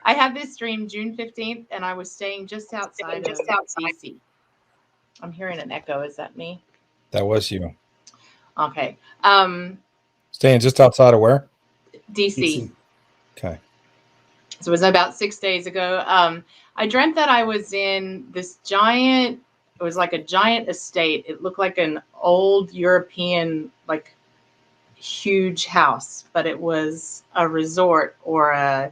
I had this dream June 15th, and I was staying just outside of DC. I'm hearing an echo. Is that me? That was you. Okay. Staying just outside of where? DC. Okay. So it was about 6 days ago. I dreamt that I was in this giant, it was like a giant estate. It looked like an old European, like huge house, but it was a resort or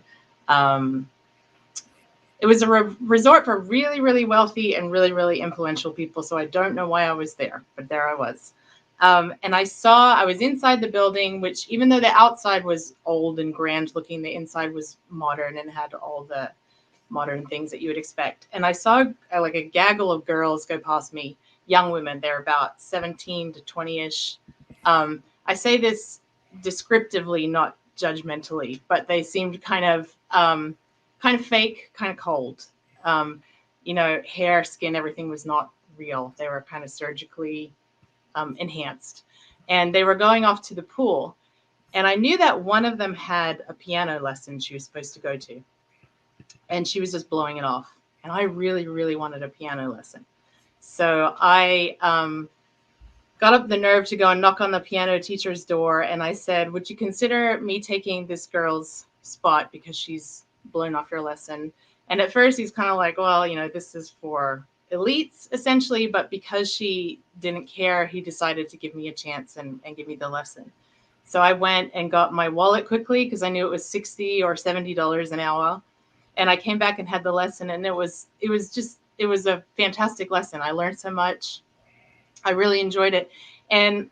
it was a resort for really, really wealthy and really, really influential people. So I don't know why I was there, but there I was. And I was inside the building, which even though the outside was old and grand looking, the inside was modern and had all the modern things that you would expect. And I saw like a gaggle of girls go past me, young women. They're about 17 to 20-ish. I say this descriptively, not judgmentally, but they seemed kind of fake, kind of cold. Hair, skin, everything was not real. They were kind of surgically enhanced. And they were going off to the pool. And I knew that one of them had a piano lesson she was supposed to go to. And she was just blowing it off. And I really, really wanted a piano lesson. So I got up the nerve to go and knock on the piano teacher's door. And I said, would you consider me taking this girl's spot because she's blown off your lesson? And at first he's kind of like, well, this is for elites essentially. But because she didn't care, he decided to give me a chance and give me the lesson. So I went and got my wallet quickly because I knew it was $60 or $70 an hour. And I came back and had the lesson, and it was a fantastic lesson. I learned so much. I really enjoyed it. And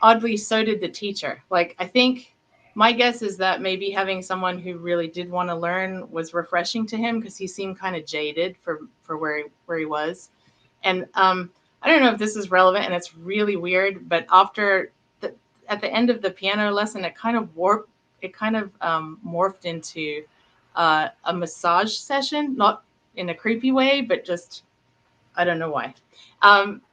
oddly, so did the teacher. Like, I think my guess is that maybe having someone who really did want to learn was refreshing to him because he seemed kind of jaded for where he was. And I don't know if this is relevant, and it's really weird, but at the end of the piano lesson, it kind of morphed into a massage session, not in a creepy way, but just, I don't know why.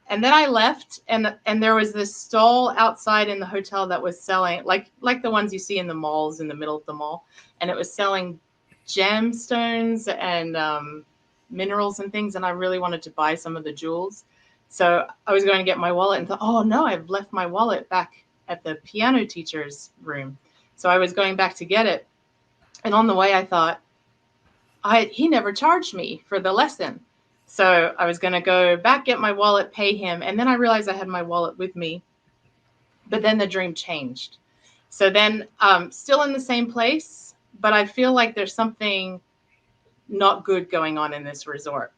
And then I left, and there was this stall outside in the hotel that was selling, like the ones you see in the malls in the middle of the mall, and it was selling gemstones and minerals and things, and I really wanted to buy some of the jewels. So I was going to get my wallet and thought, oh no, I've left my wallet back at the piano teacher's room. So I was going back to get it. And on the way, I thought, he never charged me for the lesson. So I was going to go back, get my wallet, pay him. And then I realized I had my wallet with me. But then the dream changed. So then still in the same place, but I feel like there's something not good going on in this resort.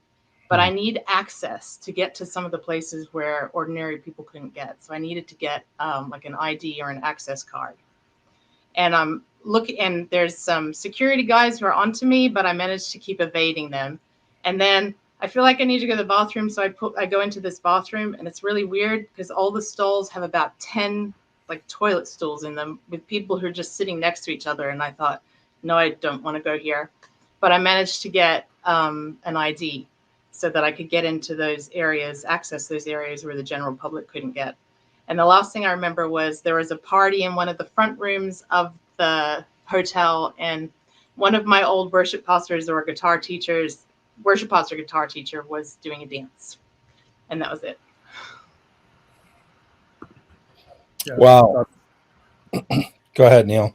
But I need access to get to some of the places where ordinary people couldn't get. So I needed to get like an ID or an access card. And I'm looking, and there's some security guys who are onto me, but I managed to keep evading them. And then I feel like I need to go to the bathroom. So I go into this bathroom, and it's really weird because all the stalls have about 10 like toilet stools in them with people who are just sitting next to each other. And I thought, no, I don't want to go here. But I managed to get an ID so that I could get into those areas, access those areas where the general public couldn't get. And the last thing I remember was there was a party in one of the front rooms of the hotel, and one of my old worship pastors or guitar teachers, worship pastor guitar teacher, was doing a dance. And that was it. Wow. Go ahead, Neil.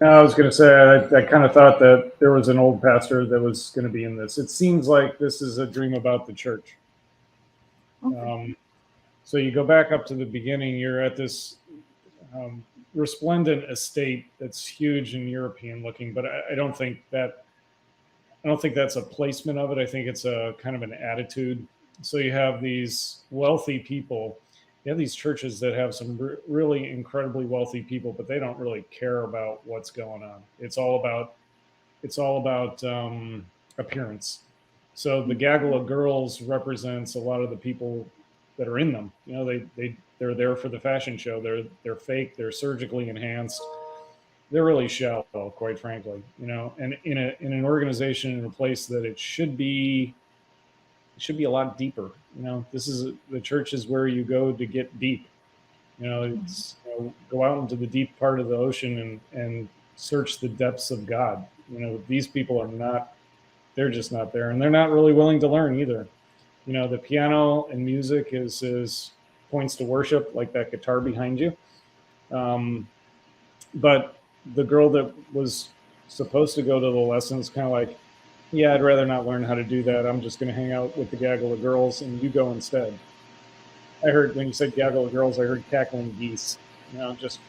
I was going to say, I kind of thought that there was an old pastor that was going to be in this. It seems like this is a dream about the church. Okay. So you go back up to the beginning, you're at this resplendent estate that's huge and European looking, but I don't think that's a placement of it. I think it's a kind of an attitude. So you have these wealthy people. You have these churches that have some really incredibly wealthy people, but they don't really care about what's going on. It's all about appearance. So the gaggle of girls represents a lot of the people that are in them. They're there for the fashion show. They're fake. They're surgically enhanced. They're really shallow, quite frankly. And in an organization, in a place that it should be a lot deeper. The church is where you go to get deep. It's go out into the deep part of the ocean and search the depths of God. these people are not, they're just not there, and they're not really willing to learn either. The piano and music is points to worship, like that guitar behind you. But the girl that was supposed to go to the lessons kind of like, yeah, I'd rather not learn how to do that. I'm just going to hang out with the gaggle of girls, and you go instead. I heard when you said gaggle of girls, I heard cackling geese. Just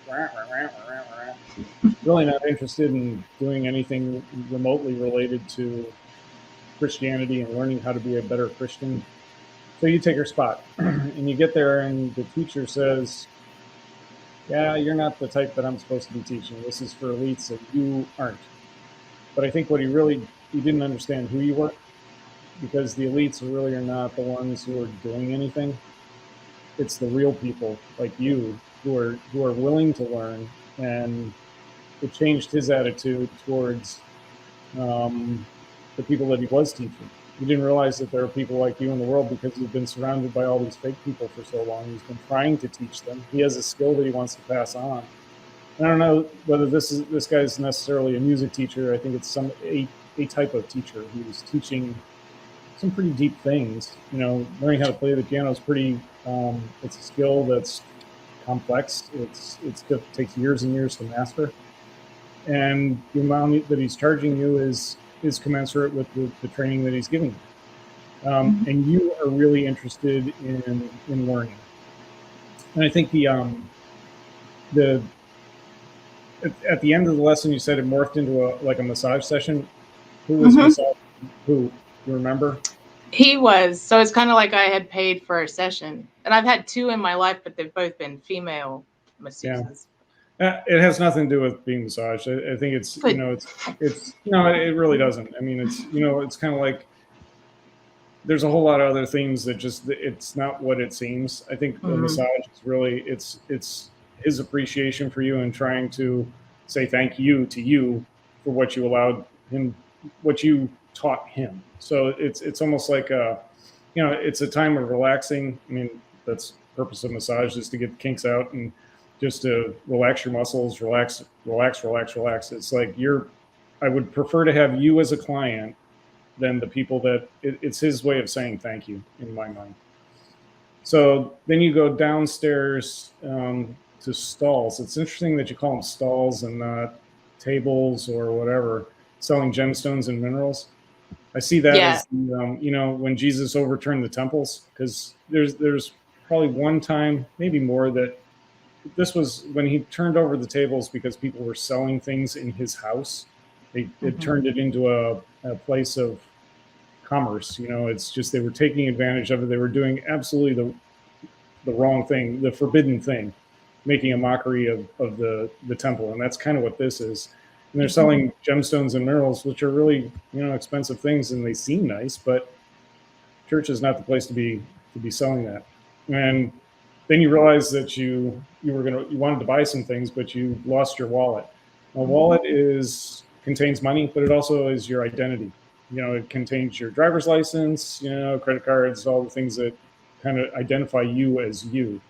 really not interested in doing anything remotely related to Christianity and learning how to be a better Christian. So you take her spot, and you get there, and the teacher says, yeah, you're not the type that I'm supposed to be teaching. This is for elites, and you aren't. But I think what he didn't understand who you were, because the elites really are not the ones who are doing anything. It's the real people like you who are willing to learn, and it changed his attitude towards the people that he was teaching. He didn't realize that there are people like you in the world because he's been surrounded by all these fake people for so long. He's been trying to teach them. He has a skill that he wants to pass on. I don't know whether this guy is necessarily a music teacher. I think it's a type of teacher who's teaching some pretty deep things. Learning how to play the piano is pretty. It's a skill that's complex. It takes years and years to master, and the amount that he's charging you is commensurate with the training that he's giving you. And you are really interested in learning. And I think at the end of the lesson, you said it morphed into a massage session. Who was massaging? Who, you remember? He was. So it's kind of like I had paid for a session, and I've had 2 in my life, but they've both been female masseuses. Yeah. It has nothing to do with being massaged. I think it's no, it really doesn't. I mean, it's kind of like there's a whole lot of other things that it's not what it seems. I think the massage is really it's his appreciation for you and trying to say thank you to you for what you allowed him, what you taught him. So it's almost like it's a time of relaxing. I mean, that's the purpose of massage, is to get the kinks out and just to relax your muscles, relax. It's like I would prefer to have you as a client than the people that it's his way of saying thank you in my mind. So then you go downstairs to stalls. It's interesting that you call them stalls and not tables or whatever, selling gemstones and minerals. I see that as when Jesus overturned the temples, because there's probably one time, maybe more, that this was when he turned over the tables because people were selling things in his house. It turned it into a place of commerce. It's just they were taking advantage of it. They were doing absolutely the wrong thing, the forbidden thing, making a mockery of the temple. And that's kind of what this is. And they're selling gemstones and minerals, which are really expensive things, and they seem nice, but church is not the place to be selling that. And then you realize that you wanted to buy some things, but you lost your wallet. A wallet contains money, but it also is your identity. It contains your driver's license, credit cards, all the things that kind of identify you as you.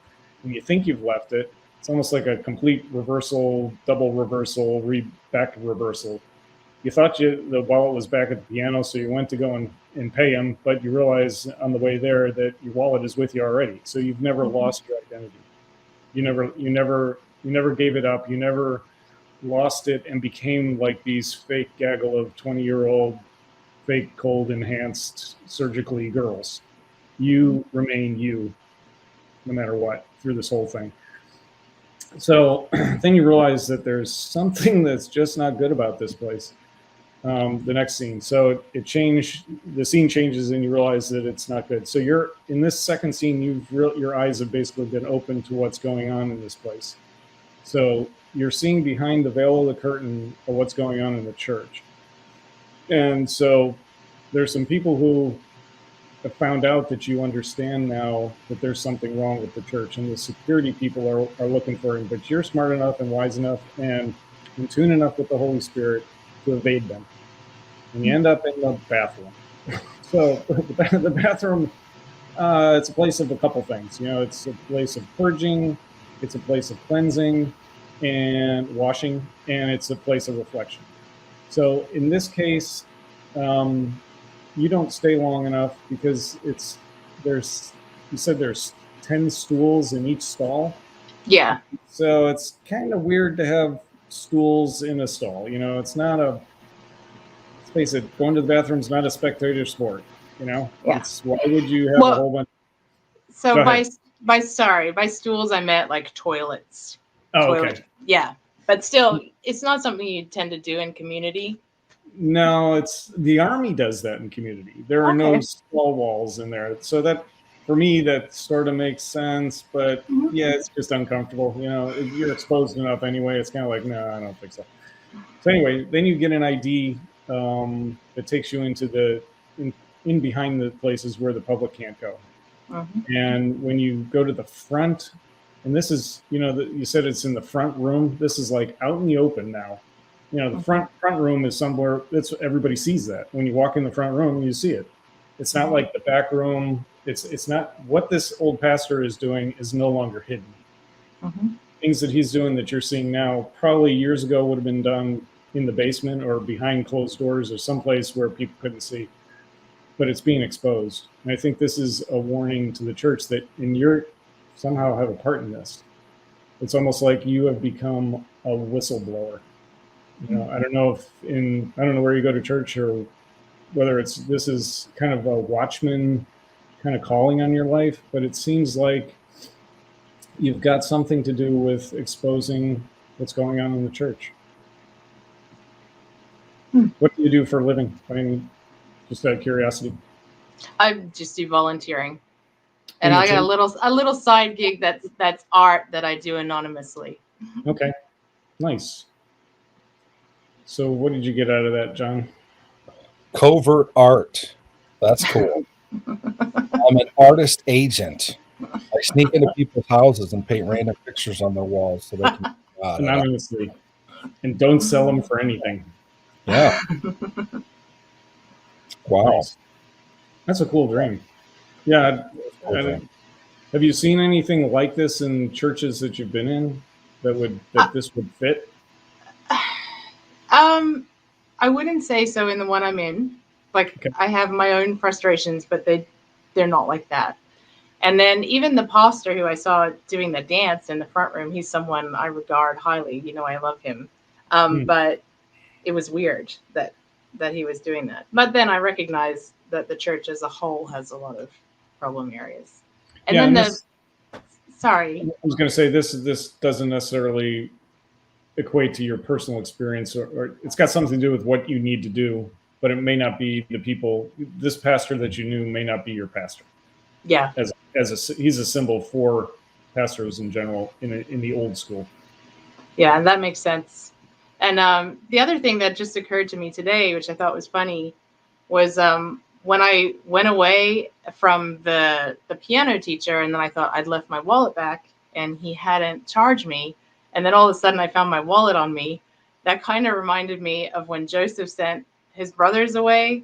When you think you've left it, it's almost like a complete reversal, double reversal, back reversal. You thought the wallet was back at the piano, so you went to go and pay him, but you realize on the way there that your wallet is with you already. So you've never lost your identity. You never gave it up. You never lost it and became like these fake gaggle of 20-year-old fake cold enhanced surgically girls. You remain you no matter what through this whole thing. So then you realize that there's something that's just not good about this place. The next scene. So the scene changes and you realize that it's not good. So you're in this second scene, your eyes have basically been open to what's going on in this place. So you're seeing behind the veil of the curtain of what's going on in the church. And so there's some people who have found out that you understand now that there's something wrong with the church, and the security people are looking for him, but you're smart enough and wise enough and in tune enough with the Holy Spirit to evade them. And you end up in the bathroom. So the bathroom, it's a place of a couple things. It's a place of purging, it's a place of cleansing and washing, and it's a place of reflection. So in this case, you don't stay long enough because you said there's 10 stools in each stall. Yeah. So it's kind of weird to have stools in a stall. It's not let's face it, going to the bathroom is not a spectator sport. Yeah. Why would you have a whole bunch? So by stools, I meant like toilets. Oh, okay. Yeah. But still, it's not something you tend to do in community. No, it's the Army does that in community. There are no stall walls in there. So that, for me, that sort of makes sense. But yeah, it's just uncomfortable. You're exposed enough anyway. It's kind of like, no, I don't think so. So anyway, then you get an ID that takes you into in behind the places where the public can't go. And when you go to the front, and this is, you said it's in the front room. This is like out in the open now. The front room is somewhere everybody sees that. When you walk in the front room, you see it. It's not like the back room. It's not what this old pastor is doing is no longer hidden. Things that he's doing that you're seeing now probably years ago would have been done in the basement or behind closed doors or someplace where people couldn't see. But it's being exposed. And I think this is a warning to the church that you somehow have a part in this. It's almost like you have become a whistleblower. I don't know where you go to church or whether this is kind of a watchman kind of calling on your life, but it seems like you've got something to do with exposing what's going on in the church. What do you do for a living? Just out of curiosity. I just do volunteering, and I got a little side gig that's art that I do anonymously. Okay, nice. So what did you get out of that, John? Covert art. That's cool. I'm an artist agent. I sneak into people's houses and paint random pictures on their walls so they can anonymously, and don't sell them for anything. Yeah. Wow. Nice. That's a cool dream. Yeah. Have you seen anything like this in churches that you've been in that this would fit? I wouldn't say so in the one I'm in. I have my own frustrations, but they're not like that. And then even the pastor who I saw doing the dance in the front room, he's someone I regard highly. I love him. But it was weird that he was doing that. But then I recognize that the church as a whole has a lot of problem areas. And then sorry. I was going to say this doesn't necessarily equate to your personal experience, or it's got something to do with what you need to do, but it may not be the people. This pastor that you knew may not be your pastor. Yeah. He's a symbol for pastors in general in the old school. Yeah, and that makes sense. And the other thing that just occurred to me today, which I thought was funny, was when I went away from the piano teacher, and then I thought I'd left my wallet back, and he hadn't charged me. And then all of a sudden I found my wallet on me. That kind of reminded me of when Joseph sent his brothers away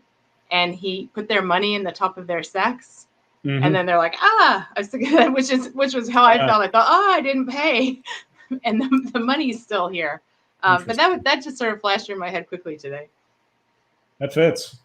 and he put their money in the top of their sacks. And then they're like, I was thinking that, which was how I felt. I thought, I didn't pay. And the money's still here. But that just sort of flashed through my head quickly today. That fits.